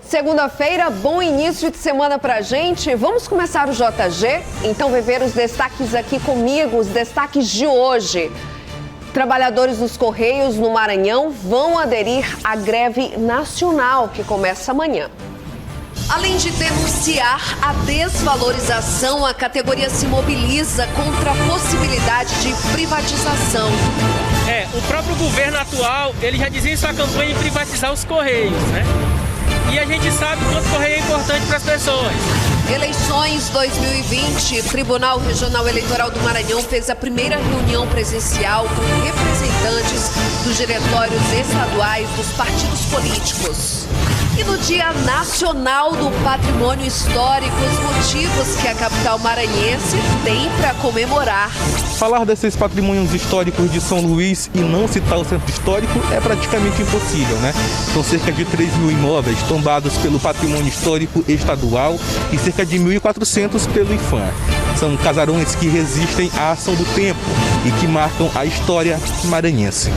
Segunda-feira, bom início de semana pra gente. Vamos começar o JG? Então vai ver os destaques aqui comigo, os destaques de hoje. Trabalhadores dos Correios no Maranhão vão aderir à greve nacional que começa amanhã. Além de denunciar a desvalorização, a categoria se mobiliza contra a possibilidade de privatização. O próprio governo atual, ele já dizia em sua campanha em privatizar os Correios, né? E a gente sabe quanto o Correio é importante para as pessoas. Eleições 2020, Tribunal Regional Eleitoral do Maranhão fez a primeira reunião presencial com representantes dos diretórios estaduais dos partidos políticos. E no Dia Nacional do Patrimônio Histórico, os motivos que a capital maranhense tem para comemorar. Falar desses patrimônios históricos de São Luís e não citar o centro histórico é praticamente impossível, né? São cerca de 3 mil imóveis tombados pelo patrimônio histórico estadual e cerca de 1.400 pelo IPHAN. São casarões que resistem à ação do tempo e que marcam a história maranhense.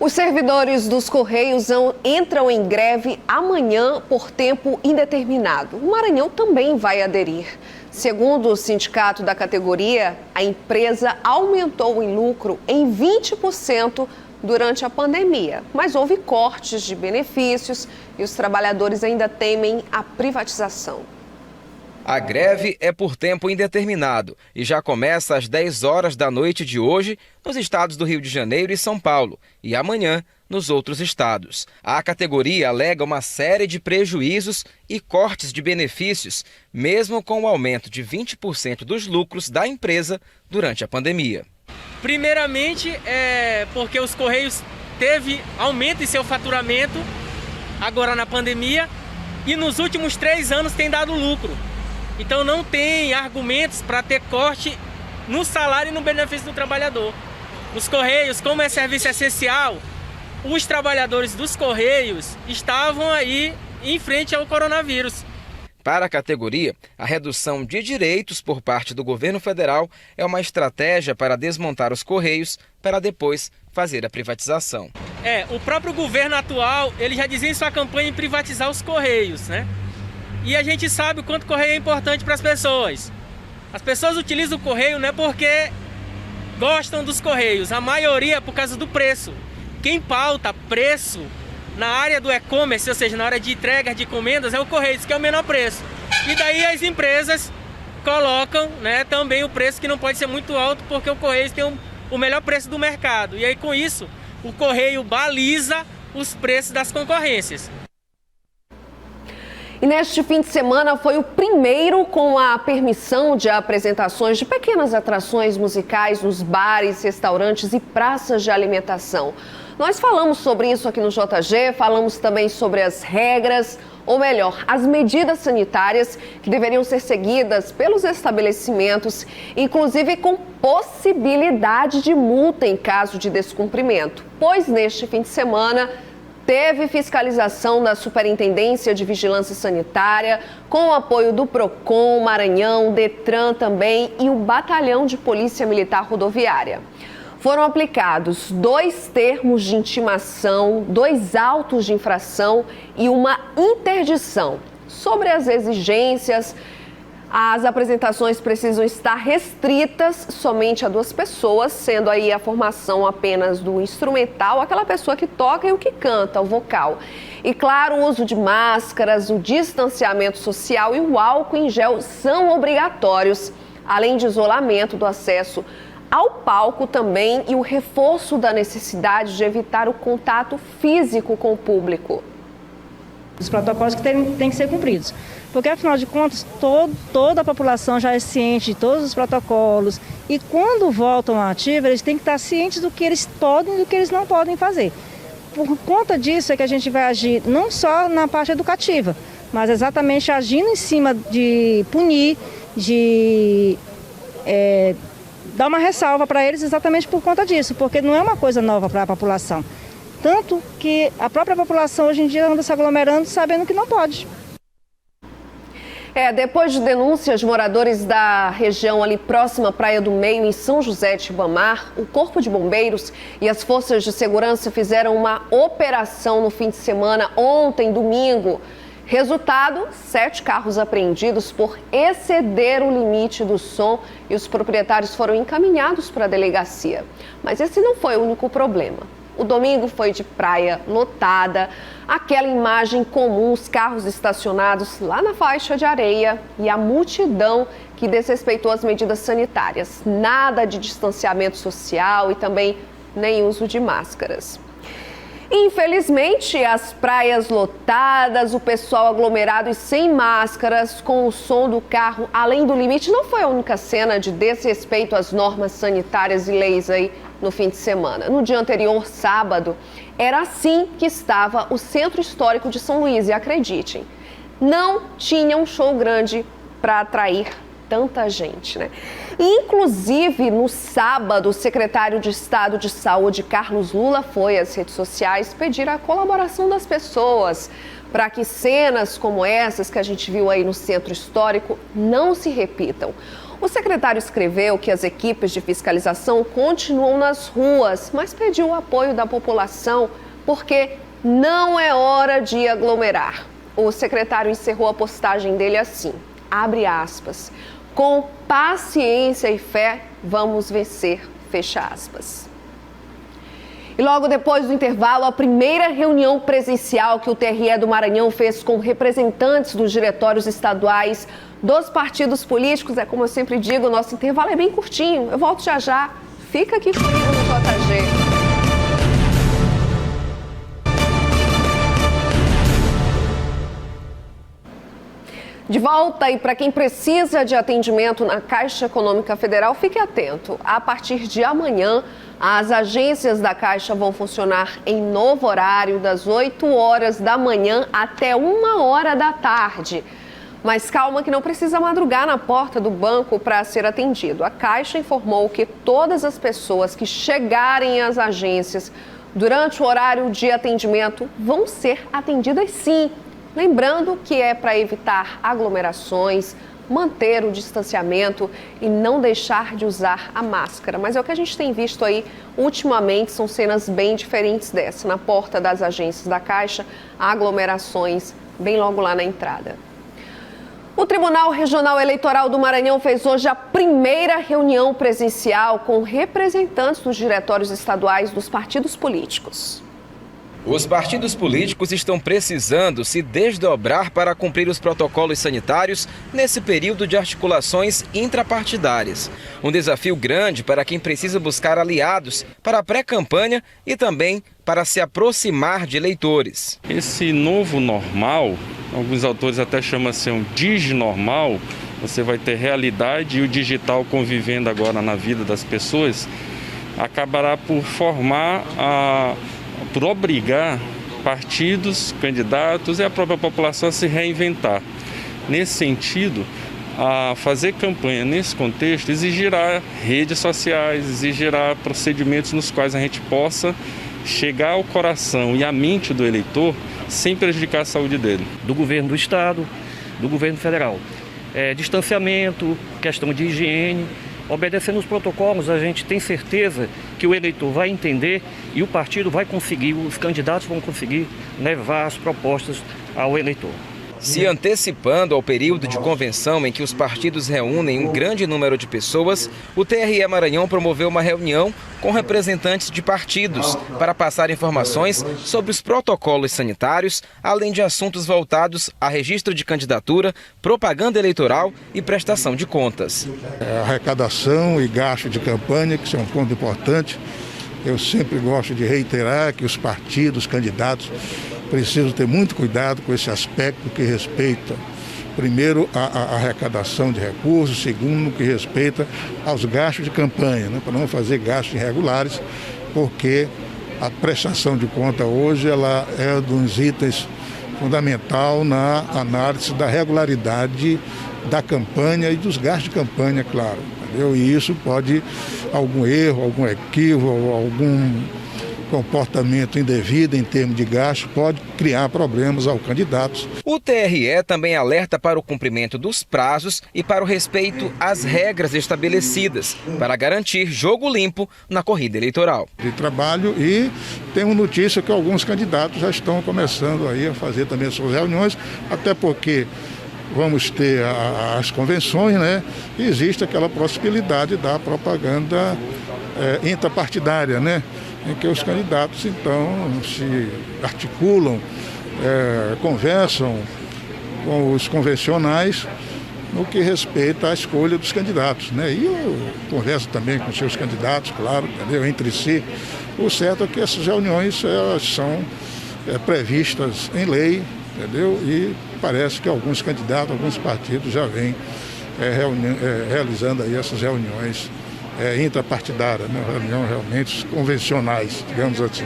Os servidores dos Correios entram em greve amanhã por tempo indeterminado. O Maranhão também vai aderir. Segundo o sindicato da categoria, a empresa aumentou em lucro em 20% durante a pandemia, mas houve cortes de benefícios e os trabalhadores ainda temem a privatização. A greve é por tempo indeterminado e já começa às 10 horas da noite de hoje nos estados do Rio de Janeiro e São Paulo e amanhã nos outros estados. A categoria alega uma série de prejuízos e cortes de benefícios, mesmo com o aumento de 20% dos lucros da empresa durante a pandemia. Primeiramente, porque os Correios teve aumento em seu faturamento agora na pandemia e nos últimos 3 anos tem dado lucro. Então não tem argumentos para ter corte no salário e no benefício do trabalhador. Os Correios, como é serviço essencial, os trabalhadores dos Correios estavam aí em frente ao coronavírus. Para a categoria, a redução de direitos por parte do governo federal é uma estratégia para desmontar os Correios para depois fazer a privatização. O próprio governo atual, ele já dizia em sua campanha em privatizar os Correios, né? E a gente sabe o quanto o Correio é importante para as pessoas. As pessoas utilizam o Correio não é porque gostam dos Correios, a maioria é por causa do preço. Quem pauta preço na área do e-commerce, ou seja, na área de entrega de encomendas, é o Correio, que é o menor preço. E daí as empresas colocam, né, também o preço que não pode ser muito alto, porque o Correio tem o melhor preço do mercado. E aí com isso, o Correio baliza os preços das concorrências. E neste fim de semana foi o primeiro com a permissão de apresentações de pequenas atrações musicais nos bares, restaurantes e praças de alimentação. Nós falamos sobre isso aqui no JG, falamos também sobre as regras, ou melhor, as medidas sanitárias que deveriam ser seguidas pelos estabelecimentos, inclusive com possibilidade de multa em caso de descumprimento. Pois neste fim de semana teve fiscalização da Superintendência de Vigilância Sanitária, com o apoio do PROCON, Maranhão, Detran também e o Batalhão de Polícia Militar Rodoviária. Foram aplicados 2 termos de intimação, 2 autos de infração e uma interdição. Sobre as exigências, as apresentações precisam estar restritas somente a 2 pessoas, sendo aí a formação apenas do instrumental, aquela pessoa que toca e o que canta, o vocal. E claro, o uso de máscaras, o distanciamento social e o álcool em gel são obrigatórios, além de isolamento do acesso ao palco também e o reforço da necessidade de evitar o contato físico com o público. Os protocolos que têm que ser cumpridos. Porque, afinal de contas, toda a população já é ciente de todos os protocolos e quando voltam à ativa, eles têm que estar cientes do que eles podem e do que eles não podem fazer. Por conta disso é que a gente vai agir não só na parte educativa, mas exatamente agindo em cima de punir, de dar uma ressalva para eles exatamente por conta disso, porque não é uma coisa nova para a população. Tanto que a própria população hoje em dia anda se aglomerando sabendo que não pode. Depois de denúncias de moradores da região ali próxima à Praia do Meio, em São José de Ribamar, o Corpo de Bombeiros e as forças de segurança fizeram uma operação no fim de semana, ontem, domingo. Resultado, 7 carros apreendidos por exceder o limite do som e os proprietários foram encaminhados para a delegacia. Mas esse não foi o único problema. O domingo foi de praia lotada, aquela imagem comum, os carros estacionados lá na faixa de areia e a multidão que desrespeitou as medidas sanitárias. Nada de distanciamento social e também nem uso de máscaras. Infelizmente, as praias lotadas, o pessoal aglomerado e sem máscaras, com o som do carro além do limite, não foi a única cena de desrespeito às normas sanitárias e leis aí no fim de semana. No dia anterior, sábado, era assim que estava o Centro Histórico de São Luís, e acreditem, não tinha um show grande para atrair tanta gente, né? Inclusive, no sábado, o secretário de Estado de Saúde, Carlos Lula, foi às redes sociais pedir a colaboração das pessoas para que cenas como essas que a gente viu aí no Centro Histórico não se repitam. O secretário escreveu que as equipes de fiscalização continuam nas ruas, mas pediu o apoio da população porque não é hora de aglomerar. O secretário encerrou a postagem dele assim, abre aspas, com paciência e fé, vamos vencer, fecha aspas. E logo depois do intervalo, a primeira reunião presencial que o TRE do Maranhão fez com representantes dos diretórios estaduais dos partidos políticos. É como eu sempre digo, o nosso intervalo é bem curtinho. Eu volto já já. Fica aqui comigo no JG. De volta, e para quem precisa de atendimento na Caixa Econômica Federal, fique atento. A partir de amanhã, as agências da Caixa vão funcionar em novo horário, das 8 horas da manhã até 1 hora da tarde. Mas calma que não precisa madrugar na porta do banco para ser atendido. A Caixa informou que todas as pessoas que chegarem às agências durante o horário de atendimento vão ser atendidas sim. Lembrando que é para evitar aglomerações, manter o distanciamento e não deixar de usar a máscara. Mas é o que a gente tem visto aí ultimamente, são cenas bem diferentes dessa. Na porta das agências da Caixa, aglomerações bem logo lá na entrada. O Tribunal Regional Eleitoral do Maranhão fez hoje a primeira reunião presencial com representantes dos diretórios estaduais dos partidos políticos. Os partidos políticos estão precisando se desdobrar para cumprir os protocolos sanitários nesse período de articulações intrapartidárias. Um desafio grande para quem precisa buscar aliados para a pré-campanha e também para se aproximar de eleitores. Esse novo normal, alguns autores até chamam assim um diginormal, você vai ter realidade e o digital convivendo agora na vida das pessoas, acabará por por obrigar partidos, candidatos e a própria população a se reinventar. Nesse sentido, a fazer campanha nesse contexto exigirá redes sociais, exigirá procedimentos nos quais a gente possa chegar ao coração e à mente do eleitor sem prejudicar a saúde dele. Do governo do estado, do governo federal. Distanciamento, questão de higiene. Obedecendo os protocolos, a gente tem certeza que o eleitor vai entender e o partido vai conseguir, os candidatos vão conseguir levar as propostas ao eleitor. Se antecipando ao período de convenção em que os partidos reúnem um grande número de pessoas, o TRE Maranhão promoveu uma reunião com representantes de partidos para passar informações sobre os protocolos sanitários, além de assuntos voltados a registro de candidatura, propaganda eleitoral e prestação de contas. Arrecadação e gasto de campanha, que são um ponto importante. Eu sempre gosto de reiterar que os partidos, candidatos, precisam ter muito cuidado com esse aspecto que respeita, primeiro, a arrecadação de recursos, segundo, no que respeita aos gastos de campanha, né, para não fazer gastos irregulares, porque a prestação de conta hoje ela é um dos itens fundamental na análise da regularidade da campanha e dos gastos de campanha, claro. Entendeu? E isso pode, algum erro, algum equívoco, comportamento indevido em termos de gasto pode criar problemas aos candidatos. O TRE também alerta para o cumprimento dos prazos e para o respeito às regras estabelecidas para garantir jogo limpo na corrida eleitoral. De trabalho, e temos notícia que alguns candidatos já estão começando aí a fazer também suas reuniões, até porque vamos ter as convenções, né? E existe aquela possibilidade da propaganda intrapartidária, né? Em que os candidatos, então, se articulam, conversam com os convencionais no que respeita à escolha dos candidatos, né? E eu converso também com seus candidatos, claro, entendeu? Entre si. O certo é que essas reuniões elas são previstas em lei, entendeu? E parece que alguns candidatos, alguns partidos já vêm realizando aí essas reuniões intrapartidárias, né? Reuniões realmente convencionais, digamos assim.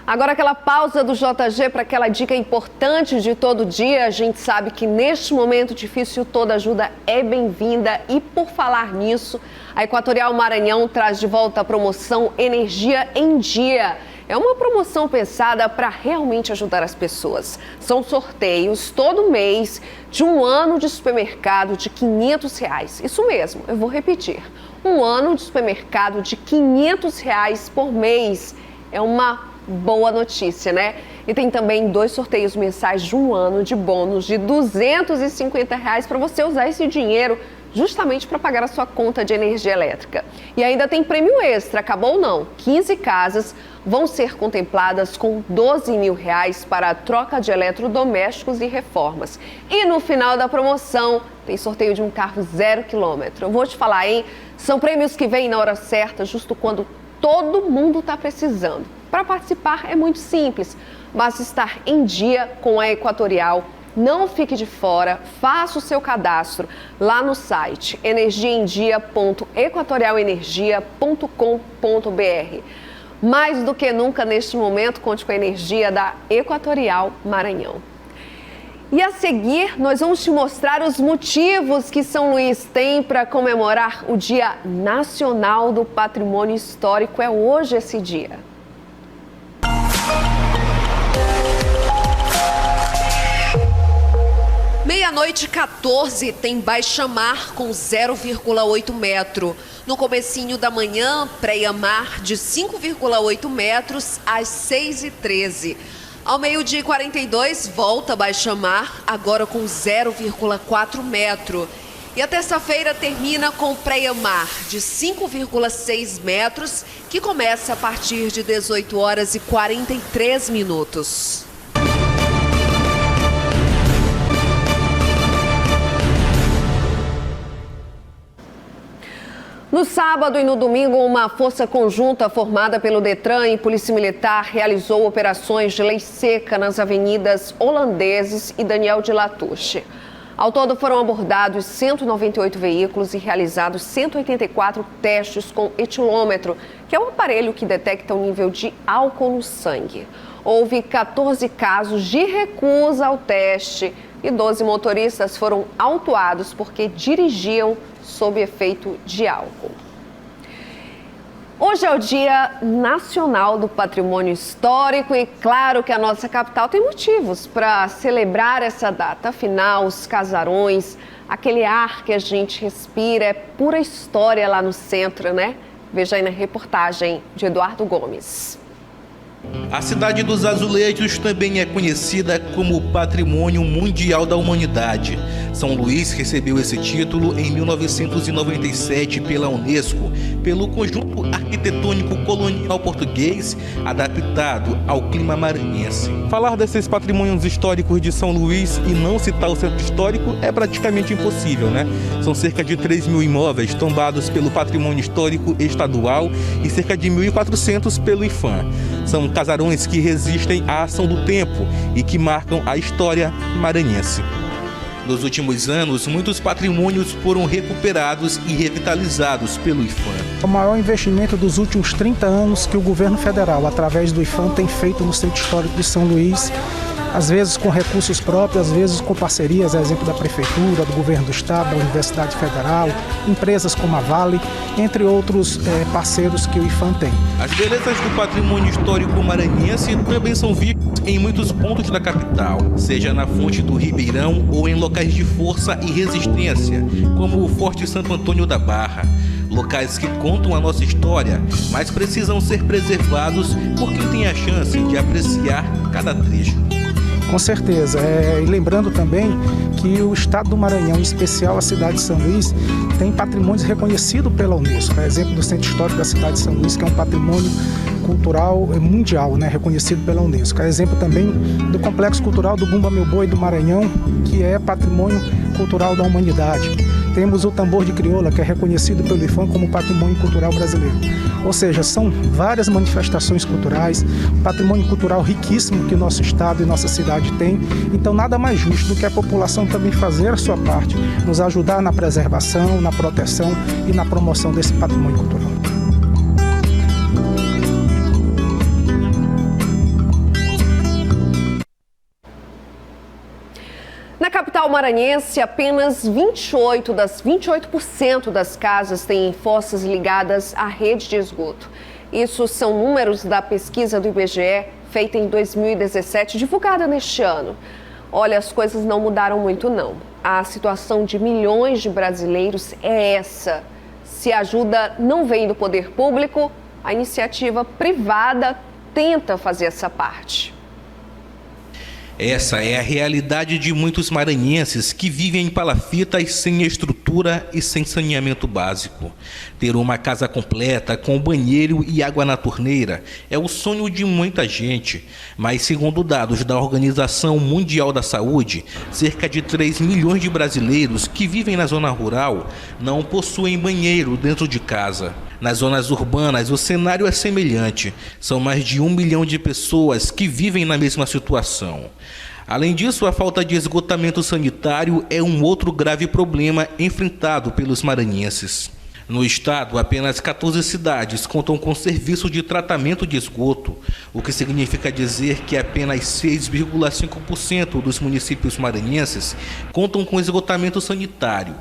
Agora aquela pausa do JG para aquela dica importante de todo dia. A gente sabe que neste momento difícil toda ajuda é bem-vinda e por falar nisso, a Equatorial Maranhão traz de volta a promoção Energia em Dia. É uma promoção pensada para realmente ajudar as pessoas. São sorteios todo mês de um ano de supermercado de R$500. Isso mesmo, eu vou repetir. Um ano de supermercado de R$500 por mês. É uma boa notícia, né? E tem também 2 sorteios mensais de um ano de bônus de R$250 para você usar esse dinheiro justamente para pagar a sua conta de energia elétrica. E ainda tem prêmio extra, acabou não? 15 casas vão ser contempladas com R$12 mil para a troca de eletrodomésticos e reformas. E no final da promoção tem sorteio de um carro 0 quilômetro. Eu vou te falar, hein? São prêmios que vêm na hora certa, justo quando todo mundo está precisando. Para participar é muito simples, basta estar em dia com a Equatorial. Não fique de fora, faça o seu cadastro lá no site energiaemdia.equatorialenergia.com.br. Mais do que nunca neste momento, conte com a energia da Equatorial Maranhão. E a seguir, nós vamos te mostrar os motivos que São Luís tem para comemorar o Dia Nacional do Patrimônio Histórico. É hoje esse dia. Meia-noite 14 tem baixa-mar com 0,8 metro. No comecinho da manhã, pré-mar de 5,8 metros às 6h13. Ao meio-dia e 42, volta baixa-mar, agora com 0,4 metro. E a terça-feira termina com pré-mar de 5,6 metros, que começa a partir de 18 horas e 43 minutos. No sábado e no domingo, uma força conjunta formada pelo Detran e Polícia Militar realizou operações de lei seca nas avenidas Holandeses e Daniel de Latouche. Ao todo foram abordados 198 veículos e realizados 184 testes com etilômetro, que é um aparelho que detecta o nível de álcool no sangue. Houve 14 casos de recusa ao teste e 12 motoristas foram autuados porque dirigiam sob efeito de álcool. Hoje é o Dia Nacional do Patrimônio Histórico e claro que a nossa capital tem motivos para celebrar essa data. Afinal, os casarões, aquele ar que a gente respira, é pura história lá no centro, né? Veja aí na reportagem de Eduardo Gomes. A cidade dos azulejos também é conhecida como Patrimônio Mundial da Humanidade. São Luís recebeu esse título em 1997 pela Unesco, pelo conjunto arquitetônico colonial português adaptado ao clima maranhense. Falar desses patrimônios históricos de São Luís e não citar o centro histórico é praticamente impossível, né? São cerca de 3 mil imóveis tombados pelo Patrimônio Histórico Estadual e cerca de 1.400 pelo IPHAN. São casarões que resistem à ação do tempo e que marcam a história maranhense. Nos últimos anos, muitos patrimônios foram recuperados e revitalizados pelo IPHAN. O maior investimento dos últimos 30 anos que o governo federal, através do IPHAN, tem feito no Centro Histórico de São Luís às vezes com recursos próprios, às vezes com parcerias, a exemplo da Prefeitura, do Governo do Estado, da Universidade Federal, empresas como a Vale, entre outros parceiros que o IPHAN tem. As belezas do patrimônio histórico maranhense também são vistas em muitos pontos da capital, seja na fonte do Ribeirão ou em locais de força e resistência, como o Forte Santo Antônio da Barra. Locais que contam a nossa história, mas precisam ser preservados por quem tem a chance de apreciar cada trecho. Com certeza, e lembrando também que o estado do Maranhão, em especial a cidade de São Luís, tem patrimônios reconhecidos pela Unesco. Por exemplo, do Centro Histórico da cidade de São Luís, que é um patrimônio cultural mundial, reconhecido pela Unesco. É exemplo também do Complexo Cultural do Bumba Meu Boi do Maranhão, que é patrimônio cultural da humanidade. Temos o Tambor de Crioula, que é reconhecido pelo IPHAN como patrimônio cultural brasileiro. Ou seja, são várias manifestações culturais, patrimônio cultural riquíssimo que o nosso estado e nossa cidade tem. Então, nada mais justo do que a população também fazer a sua parte, nos ajudar na preservação, na proteção e na promoção desse patrimônio cultural. Na capital maranhense, apenas 28% das casas têm fossas ligadas à rede de esgoto. Isso são números da pesquisa do IBGE, feita em 2017, divulgada neste ano. Olha, as coisas não mudaram muito, não. A situação de milhões de brasileiros é essa. Se a ajuda não vem do poder público, a iniciativa privada tenta fazer essa parte. Essa é a realidade de muitos maranhenses que vivem em palafitas sem estrutura e sem saneamento básico. Ter uma casa completa com banheiro e água na torneira é o sonho de muita gente, mas segundo dados da Organização Mundial da Saúde, cerca de 3 milhões de brasileiros que vivem na zona rural não possuem banheiro dentro de casa. Nas zonas urbanas, o cenário é semelhante. São mais de 1 milhão de pessoas que vivem na mesma situação. Além disso, a falta de esgotamento sanitário é um outro grave problema enfrentado pelos maranhenses. No estado, apenas 14 cidades contam com serviço de tratamento de esgoto, o que significa dizer que apenas 6,5% dos municípios maranhenses contam com esgotamento sanitário.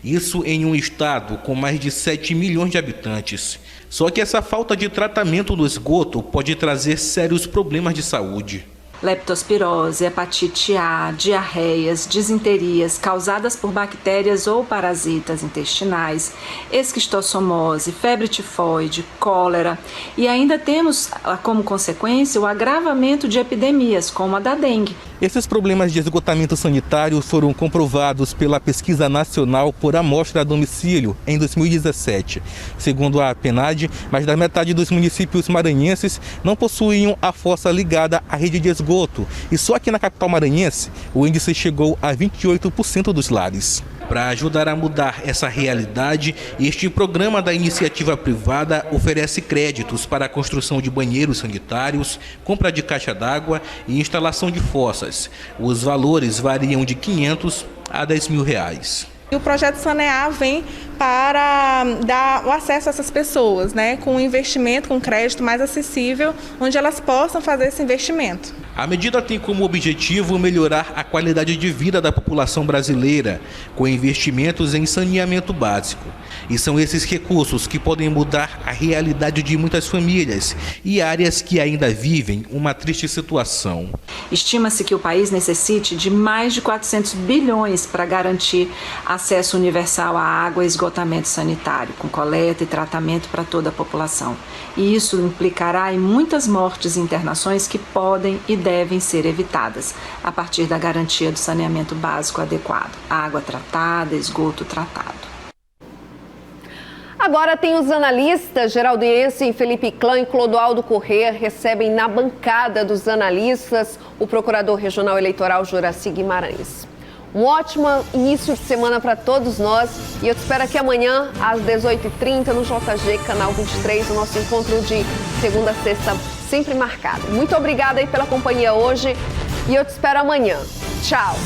Isso em um estado com mais de 7 milhões de habitantes. Só que essa falta de tratamento do esgoto pode trazer sérios problemas de saúde. Leptospirose, hepatite A, diarreias, disenterias causadas por bactérias ou parasitas intestinais, esquistossomose, febre tifoide, cólera e ainda temos como consequência o agravamento de epidemias como a da dengue. Esses problemas de esgotamento sanitário foram comprovados pela Pesquisa Nacional por Amostra a Domicílio em 2017. Segundo a PNAD, mais da metade dos municípios maranhenses não possuíam a fossa ligada à rede de esgoto. E só aqui na capital maranhense, o índice chegou a 28% dos lares. Para ajudar a mudar essa realidade, este programa da iniciativa privada oferece créditos para a construção de banheiros sanitários, compra de caixa d'água e instalação de fossas. Os valores variam de R$500 a R$10.000. E o projeto Sanear vem para dar o acesso a essas pessoas, com um investimento, com um crédito mais acessível, onde elas possam fazer esse investimento. A medida tem como objetivo melhorar a qualidade de vida da população brasileira, com investimentos em saneamento básico. E são esses recursos que podem mudar a realidade de muitas famílias e áreas que ainda vivem uma triste situação. Estima-se que o país necessite de mais de 400 bilhões para garantir acesso universal à água e esgotamento sanitário, com coleta e tratamento para toda a população. E isso implicará em muitas mortes e internações que podem e devem ser evitadas, a partir da garantia do saneamento básico adequado, água tratada, esgoto tratado. Agora tem os analistas Geraldiense e Felipe Clã e Clodoaldo Corrêa recebem na bancada dos analistas o Procurador Regional Eleitoral Juraci Guimarães. Um ótimo início de semana para todos nós e eu te espero aqui amanhã às 18h30 no JG Canal 23, o nosso encontro de segunda a sexta sempre marcado. Muito obrigada aí pela companhia hoje e eu te espero amanhã. Tchau!